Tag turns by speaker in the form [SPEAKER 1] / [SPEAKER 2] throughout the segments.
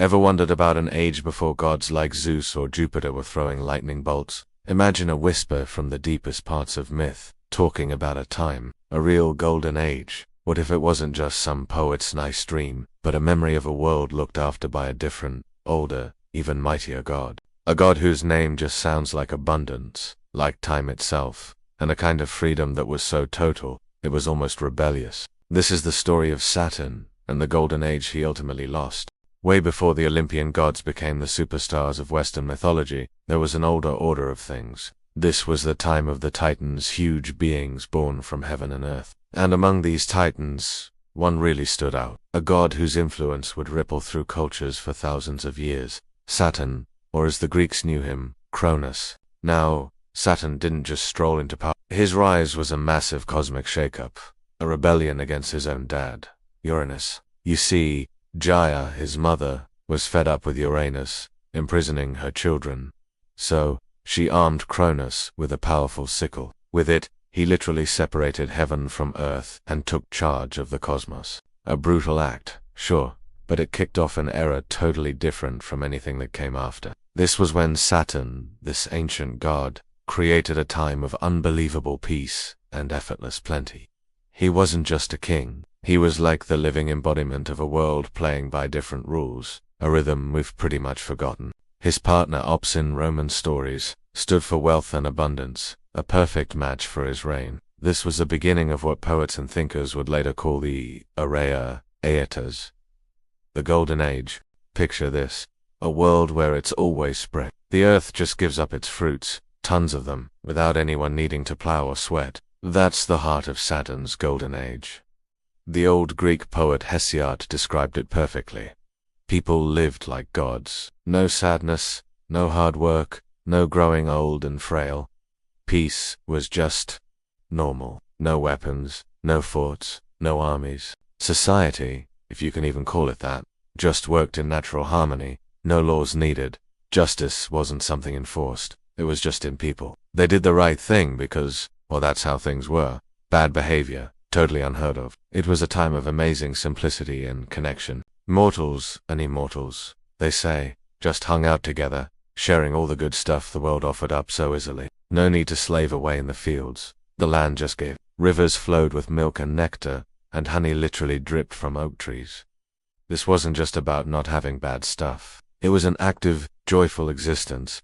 [SPEAKER 1] Ever wondered about an age before gods like Zeus or Jupiter were throwing lightning bolts? Imagine a whisper from the deepest parts of myth, talking about a time, a real golden age. What if it wasn't just some poet's nice dream, but a memory of a world looked after by a different, older, even mightier god? A god whose name just sounds like abundance, like time itself, and a kind of freedom that was so total, it was almost rebellious. This is the story of Saturn, and the golden age he ultimately lost. Way before the Olympian gods became the superstars of Western mythology, there was an older order of things. This was the time of the Titans, huge beings born from heaven and earth. And among these Titans, one really stood out, a god whose influence would ripple through cultures for thousands of years. Saturn, or as the Greeks knew him, Kronos. Now, Saturn didn't just stroll into power. His rise was a massive cosmic shakeup, a rebellion against his own dad, Uranus. You see, Gaia, his mother, was fed up with Uranus, imprisoning her children. So, she armed Kronos with a powerful sickle. With it, he literally separated heaven from earth and took charge of the cosmos. A brutal act, sure, but it kicked off an era totally different from anything that came after. This was when Saturn, this ancient god, created a time of unbelievable peace and effortless plenty. He wasn't just a king. He was like the living embodiment of a world playing by different rules, a rhythm we've pretty much forgotten. His partner Ops in Roman stories stood for wealth and abundance, a perfect match for his reign. This was the beginning of what poets and thinkers would later call the Area Aetas, the Golden Age. Picture this, a world where it's always spring. The earth just gives up its fruits, tons of them, without anyone needing to plow or sweat. That's the heart of Saturn's Golden Age. The old Greek poet Hesiod described it perfectly. People lived like gods. No sadness, no hard work, no growing old and frail. Peace was just normal. No weapons, no forts, no armies. Society, if you can even call it that, just worked in natural harmony. No laws needed. Justice wasn't something enforced. It was just in people. They did the right thing because, well, that's how things were. Bad behavior, totally unheard of. It was a time of amazing simplicity and connection. Mortals and immortals, they say, just hung out together, sharing all the good stuff the world offered up so easily. No need to slave away in the fields. The land just gave. Rivers flowed with milk and nectar, and honey literally dripped from oak trees. This wasn't just about not having bad stuff. It was an active, joyful existence,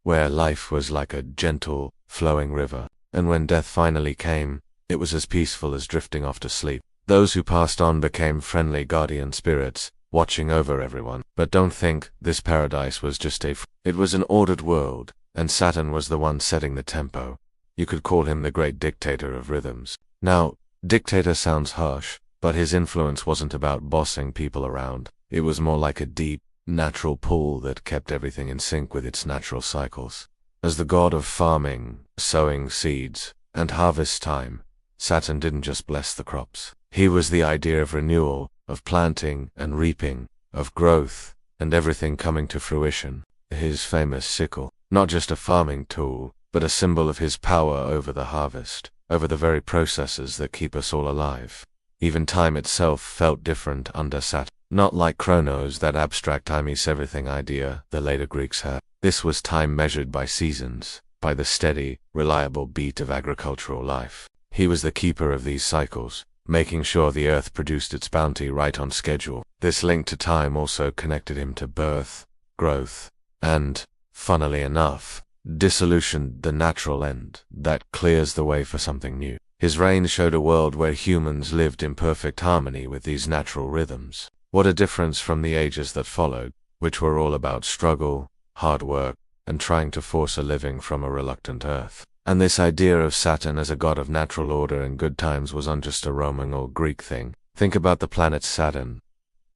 [SPEAKER 1] where life was like a gentle, flowing river. And when death finally came, it was as peaceful as drifting off to sleep. Those who passed on became friendly guardian spirits, watching over everyone. But don't think this paradise was just it was an ordered world, and Saturn was the one setting the tempo. You could call him the great dictator of rhythms. Now, dictator sounds harsh, but his influence wasn't about bossing people around. It was more like a deep, natural pull that kept everything in sync with its natural cycles. As the god of farming, sowing seeds, and harvest time, Saturn didn't just bless the crops. He was the idea of renewal, of planting and reaping, of growth, and everything coming to fruition. His famous sickle, not just a farming tool, but a symbol of his power over the harvest, over the very processes that keep us all alive. Even time itself felt different under Saturn. Not like Kronos, that abstract time-is-everything idea the later Greeks had. This was time measured by seasons, by the steady, reliable beat of agricultural life. He was the keeper of these cycles, making sure the earth produced its bounty right on schedule. This link to time also connected him to birth, growth, and, funnily enough, dissolution, the natural end that clears the way for something new. His reign showed a world where humans lived in perfect harmony with these natural rhythms. What a difference from the ages that followed, which were all about struggle, hard work, and trying to force a living from a reluctant earth. And this idea of Saturn as a god of natural order and good times wasn't just a Roman or Greek thing. Think about the planet Saturn,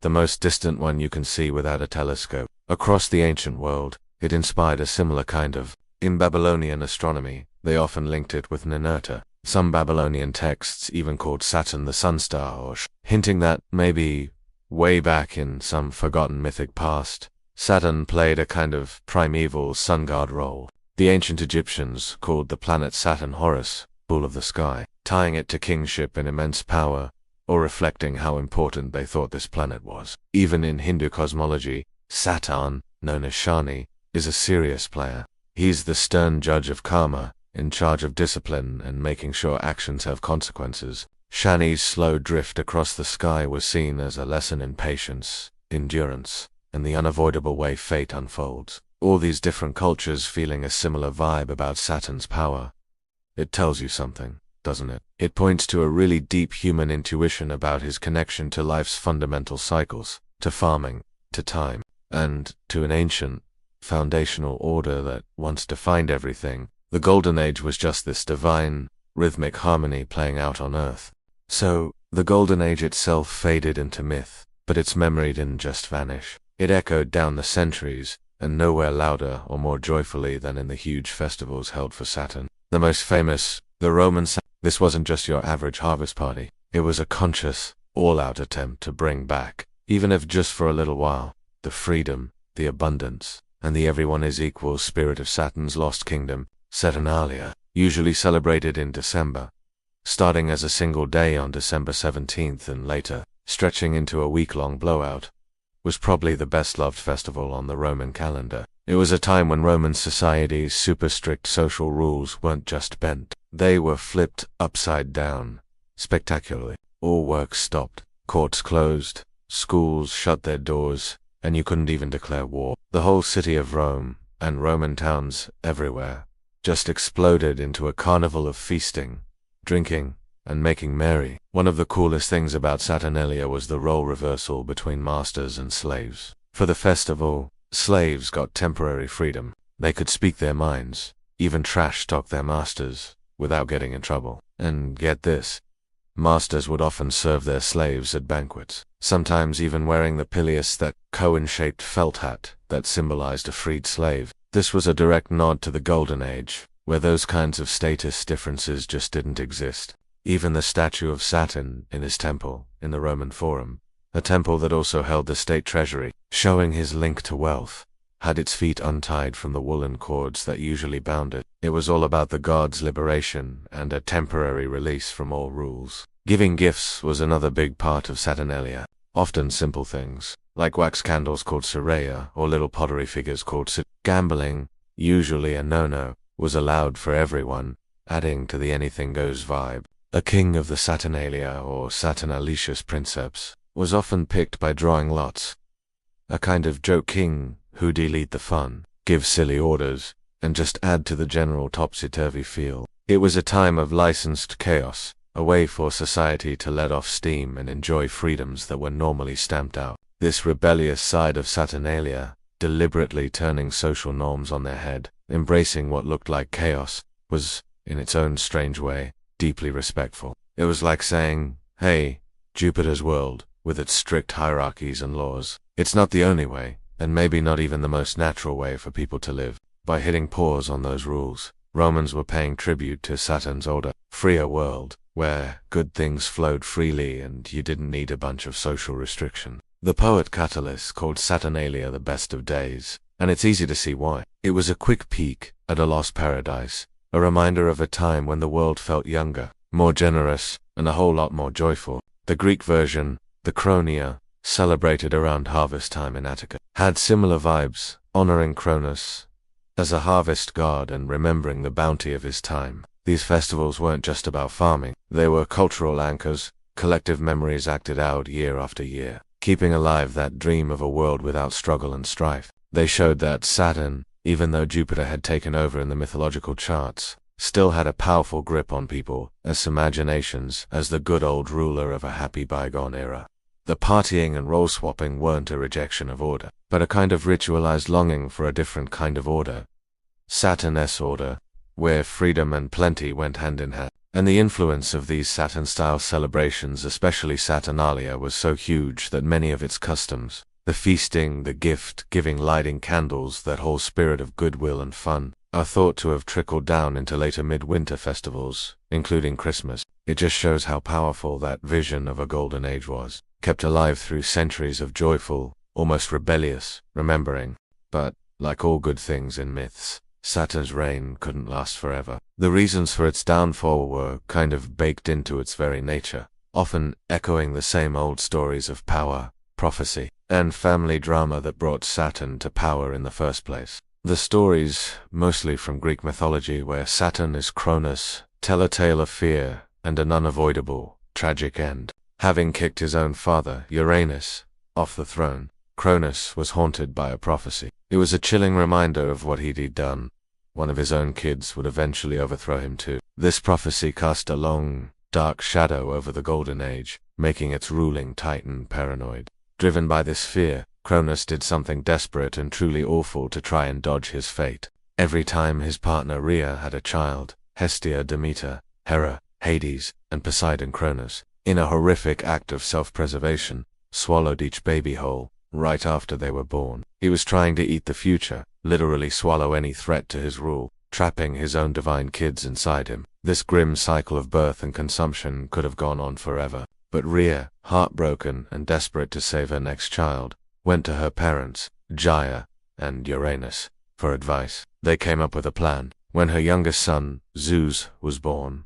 [SPEAKER 1] the most distant one you can see without a telescope. Across the ancient world, it inspired a similar kind of. In Babylonian astronomy, they often linked it with Ninurta. Some Babylonian texts even called Saturn the sun star, or hinting that maybe, way back in some forgotten mythic past, Saturn played a kind of primeval sun god role. The ancient Egyptians called the planet Saturn Horus, bull of the sky, tying it to kingship and immense power, or reflecting how important they thought this planet was. Even in Hindu cosmology, Saturn, known as Shani, is a serious player. He's the stern judge of karma, in charge of discipline and making sure actions have consequences. Shani's slow drift across the sky was seen as a lesson in patience, endurance, and the unavoidable way fate unfolds. All these different cultures feeling a similar vibe about Saturn's power. It tells you something, doesn't it? It points to a really deep human intuition about his connection to life's fundamental cycles, to farming, to time, and to an ancient, foundational order that once defined everything. The Golden Age was just this divine, rhythmic harmony playing out on Earth. So, the Golden Age itself faded into myth, but its memory didn't just vanish. It echoed down the centuries, and nowhere louder or more joyfully than in the huge festivals held for Saturn. The most famous, the Roman Saturn. This wasn't just your average harvest party. It was a conscious, all-out attempt to bring back, even if just for a little while, the freedom, the abundance, and the everyone is equal spirit of Saturn's lost kingdom, Saturnalia, usually celebrated in December, starting as a single day on December 17th and later, stretching into a week-long blowout, was probably the best-loved festival on the Roman calendar. It was a time when Roman society's super strict social rules weren't just bent, they were flipped upside down, spectacularly. All work stopped, courts closed, schools shut their doors, and you couldn't even declare war. The whole city of Rome, and Roman towns everywhere, just exploded into a carnival of feasting, drinking, and making merry. One of the coolest things about Saturnalia was the role reversal between masters and slaves. For the festival, slaves got temporary freedom. They could speak their minds, even trash-talk their masters, without getting in trouble. And get this, masters would often serve their slaves at banquets, sometimes even wearing the pileus, that cone-shaped felt hat that symbolized a freed slave. This was a direct nod to the Golden Age, where those kinds of status differences just didn't exist. Even the statue of Saturn in his temple, in the Roman Forum, a temple that also held the state treasury, showing his link to wealth, had its feet untied from the woolen cords that usually bound it. It was all about the god's liberation and a temporary release from all rules. Giving gifts was another big part of Saturnalia, often simple things, like wax candles called Soraya or little pottery figures called Sit. Gambling, usually a no-no, was allowed for everyone, adding to the anything-goes vibe. A king of the Saturnalia or Saturnalicious princeps was often picked by drawing lots. A kind of joke king who'd lead the fun, give silly orders, and just add to the general topsy-turvy feel. It was a time of licensed chaos, a way for society to let off steam and enjoy freedoms that were normally stamped out. This rebellious side of Saturnalia, deliberately turning social norms on their head, embracing what looked like chaos, was, in its own strange way, deeply respectful. It was like saying, hey, Jupiter's world, with its strict hierarchies and laws, it's not the only way, and maybe not even the most natural way for people to live. By hitting pause on those rules, Romans were paying tribute to Saturn's older, freer world, where good things flowed freely and you didn't need a bunch of social restriction. The poet Catullus called Saturnalia the best of days, and it's easy to see why. It was a quick peek at a lost paradise, a reminder of a time when the world felt younger, more generous, and a whole lot more joyful. The Greek version, the Chronia, celebrated around harvest time in Attica, had similar vibes, honoring Kronos as a harvest god and remembering the bounty of his time. These festivals weren't just about farming, they were cultural anchors, collective memories acted out year after year, keeping alive that dream of a world without struggle and strife. They showed that Saturn, even though Jupiter had taken over in the mythological charts, still had a powerful grip on people's imaginations as the good old ruler of a happy bygone era. The partying and role-swapping weren't a rejection of order, but a kind of ritualized longing for a different kind of order. Saturn's order, where freedom and plenty went hand in hand. And the influence of these Saturn-style celebrations, especially Saturnalia, was so huge that many of its customs, the feasting, the gift-giving, lighting candles, that whole spirit of goodwill and fun, are thought to have trickled down into later midwinter festivals, including Christmas. It just shows how powerful that vision of a golden age was, kept alive through centuries of joyful, almost rebellious, remembering. But, like all good things in myths, Saturn's reign couldn't last forever. The reasons for its downfall were kind of baked into its very nature, often echoing the same old stories of power, prophecy and family drama that brought Saturn to power in the first place. The stories, mostly from Greek mythology where Saturn is Kronos, tell a tale of fear and an unavoidable, tragic end. Having kicked his own father, Uranus, off the throne, Kronos was haunted by a prophecy. It was a chilling reminder of what he'd done. One of his own kids would eventually overthrow him too. This prophecy cast a long, dark shadow over the Golden Age, making its ruling titan paranoid. Driven by this fear, Kronos did something desperate and truly awful to try and dodge his fate. Every time his partner Rhea had a child, Hestia, Demeter, Hera, Hades, and Poseidon Kronos, in a horrific act of self-preservation, swallowed each baby whole, right after they were born. He was trying to eat the future, literally swallow any threat to his rule, trapping his own divine kids inside him. This grim cycle of birth and consumption could have gone on forever. But Rhea, heartbroken and desperate to save her next child, went to her parents, Gaia and Uranus, for advice. They came up with a plan. When her youngest son, Zeus, was born,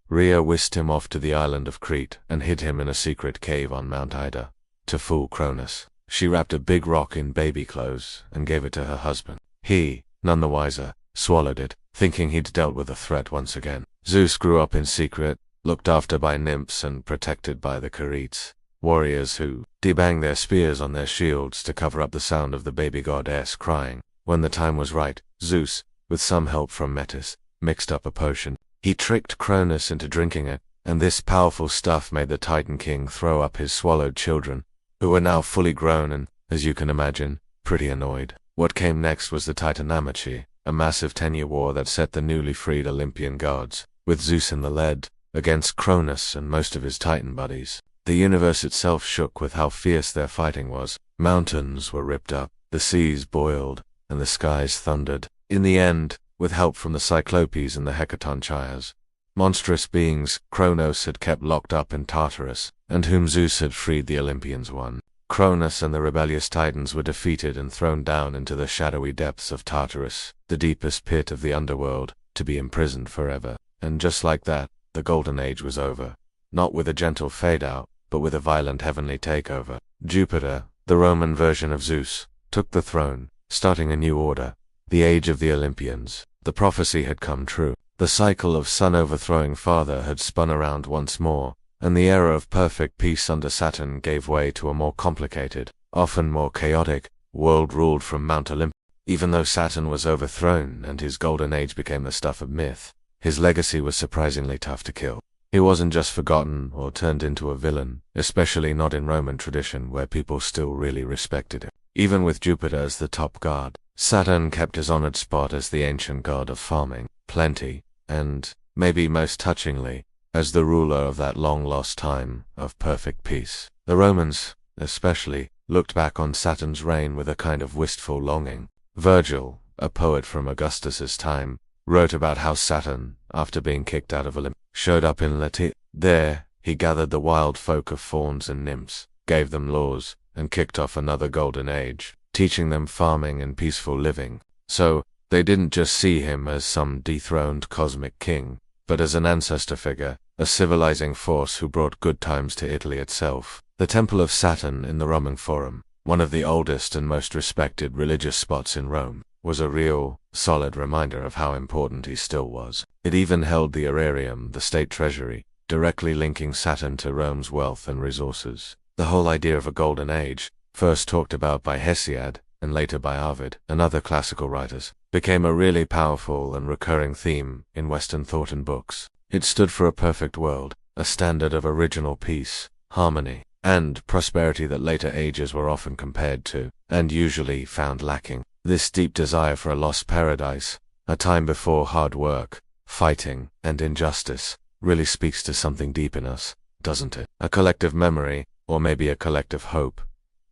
[SPEAKER 1] Rhea whisked him off to the island of Crete and hid him in a secret cave on Mount Ida. To fool Kronos, she wrapped a big rock in baby clothes and gave it to her husband. He, none the wiser, swallowed it, thinking he'd dealt with the threat once again. Zeus grew up in secret, looked after by nymphs and protected by the Caretes, warriors who debanged their spears on their shields to cover up the sound of the baby goddess crying. When the time was right, Zeus, with some help from Metis, mixed up a potion. He tricked Kronos into drinking it, and this powerful stuff made the Titan King throw up his swallowed children, who were now fully grown and, as you can imagine, pretty annoyed. What came next was the Titanomachy, a massive 10-year war that set the newly freed Olympian gods, with Zeus in the lead, against Kronos and most of his Titan buddies. The universe itself shook with how fierce their fighting was. Mountains were ripped up, the seas boiled, and the skies thundered. In the end, with help from the Cyclopes and the Hecatonchires, monstrous beings Kronos had kept locked up in Tartarus, and whom Zeus had freed, the Olympians won. Kronos and the rebellious Titans were defeated and thrown down into the shadowy depths of Tartarus, the deepest pit of the underworld, to be imprisoned forever. And just like that, the Golden Age was over. Not with a gentle fade-out, but with a violent heavenly takeover. Jupiter, the Roman version of Zeus, took the throne, starting a new order, the Age of the Olympians. The prophecy had come true. The cycle of son overthrowing father had spun around once more, and the era of perfect peace under Saturn gave way to a more complicated, often more chaotic, world ruled from Mount Olympus. Even though Saturn was overthrown and his Golden Age became the stuff of myth, his legacy was surprisingly tough to kill. He wasn't just forgotten or turned into a villain, especially not in Roman tradition where people still really respected him. Even with Jupiter as the top god, Saturn kept his honored spot as the ancient god of farming, plenty, and, maybe most touchingly, as the ruler of that long-lost time of perfect peace. The Romans, especially, looked back on Saturn's reign with a kind of wistful longing. Virgil, a poet from Augustus's time, wrote about how Saturn, after being kicked out of Olympus, showed up in Lati. There, he gathered the wild folk of fauns and nymphs, gave them laws, and kicked off another golden age, teaching them farming and peaceful living. So, they didn't just see him as some dethroned cosmic king, but as an ancestor figure, a civilizing force who brought good times to Italy itself. The Temple of Saturn in the Roman Forum, one of the oldest and most respected religious spots in Rome, was a real, solid reminder of how important he still was. It even held the Aerarium, the state treasury, directly linking Saturn to Rome's wealth and resources. The whole idea of a golden age, first talked about by Hesiod, and later by Ovid and other classical writers, became a really powerful and recurring theme in Western thought and books. It stood for a perfect world, a standard of original peace, harmony, and prosperity that later ages were often compared to, and usually found lacking. This deep desire for a lost paradise, a time before hard work, fighting, and injustice, really speaks to something deep in us, doesn't it? A collective memory, or maybe a collective hope,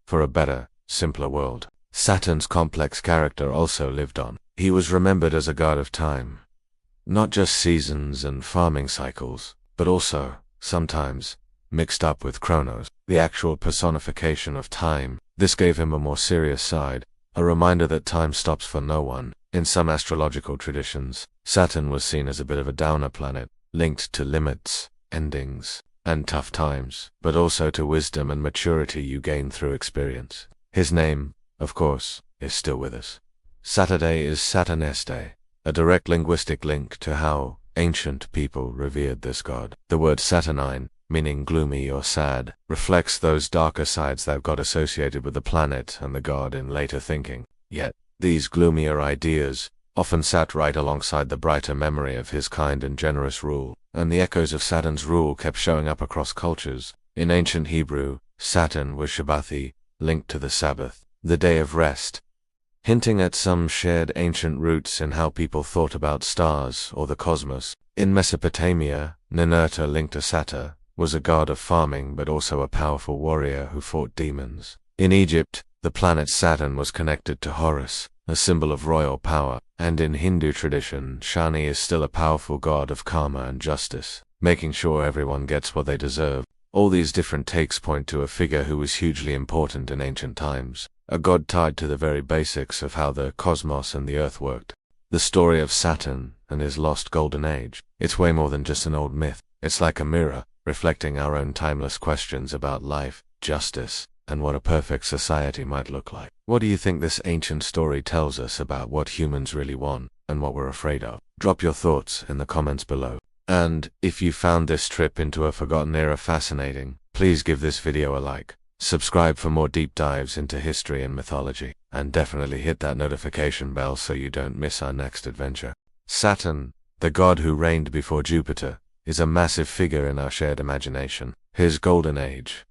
[SPEAKER 1] for a better, simpler world. Saturn's complex character also lived on. He was remembered as a god of time. Not just seasons and farming cycles, but also, sometimes, mixed up with Kronos, the actual personification of time. This gave him a more serious side, a reminder that time stops for no one. In some astrological traditions, Saturn was seen as a bit of a downer planet, linked to limits, endings, and tough times, but also to wisdom and maturity you gain through experience. His name, of course, is still with us. Saturday is Saturneste, a direct linguistic link to how ancient people revered this god. The word Saturnine, meaning gloomy or sad, reflects those darker sides that got associated with the planet and the god in later thinking. Yet, these gloomier ideas often sat right alongside the brighter memory of his kind and generous rule, and the echoes of Saturn's rule kept showing up across cultures. In ancient Hebrew, Saturn was Shabbathi, linked to the Sabbath, the day of rest, hinting at some shared ancient roots in how people thought about stars or the cosmos. In Mesopotamia, Ninurta, linked to Saturn, was a god of farming but also a powerful warrior who fought demons. In Egypt, the planet Saturn was connected to Horus, a symbol of royal power, and in Hindu tradition, Shani is still a powerful god of karma and justice, making sure everyone gets what they deserve. All these different takes point to a figure who was hugely important in ancient times, a god tied to the very basics of how the cosmos and the earth worked. The story of Saturn and his lost golden age, it's way more than just an old myth. It's like a mirror, reflecting our own timeless questions about life, justice, and what a perfect society might look like. What do you think this ancient story tells us about what humans really want and what we're afraid of? Drop your thoughts in the comments below. And if you found this trip into a forgotten era fascinating, please give this video a like, subscribe for more deep dives into history and mythology, and definitely hit that notification bell so you don't miss our next adventure. Saturn, the god who reigned before Jupiter, is a massive figure in our shared imagination. His golden age,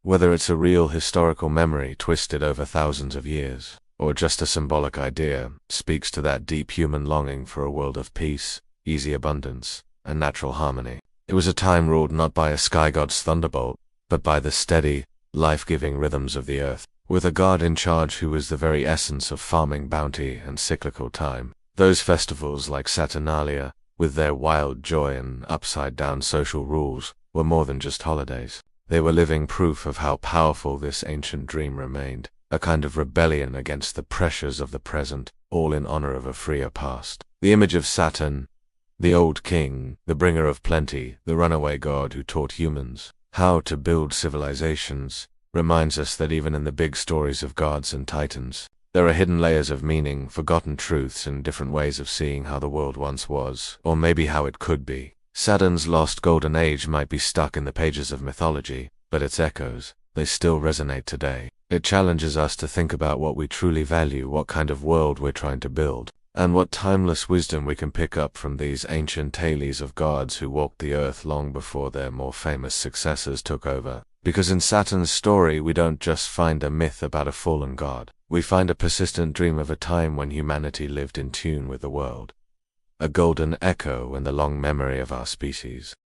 [SPEAKER 1] whether it's a real historical memory twisted over thousands of years, or just a symbolic idea, speaks to that deep human longing for a world of peace, easy abundance, and natural harmony. It was a time ruled not by a sky god's thunderbolt, but by the steady, life-giving rhythms of the earth, with a god in charge who was the very essence of farming bounty and cyclical time. Those festivals like Saturnalia, with their wild joy and upside-down social rules, were more than just holidays. They were living proof of how powerful this ancient dream remained, a kind of rebellion against the pressures of the present, all in honor of a freer past. The image of Saturn, the old king, the bringer of plenty, the runaway god who taught humans how to build civilizations, reminds us that even in the big stories of gods and titans, there are hidden layers of meaning, forgotten truths, and different ways of seeing how the world once was, or maybe how it could be. Saturn's lost golden age might be stuck in the pages of mythology, but its echoes, they still resonate today. It challenges us to think about what we truly value, what kind of world we're trying to build, and what timeless wisdom we can pick up from these ancient tales of gods who walked the earth long before their more famous successors took over. Because in Saturn's story, we don't just find a myth about a fallen god. We find a persistent dream of a time when humanity lived in tune with the world, a golden echo in the long memory of our species.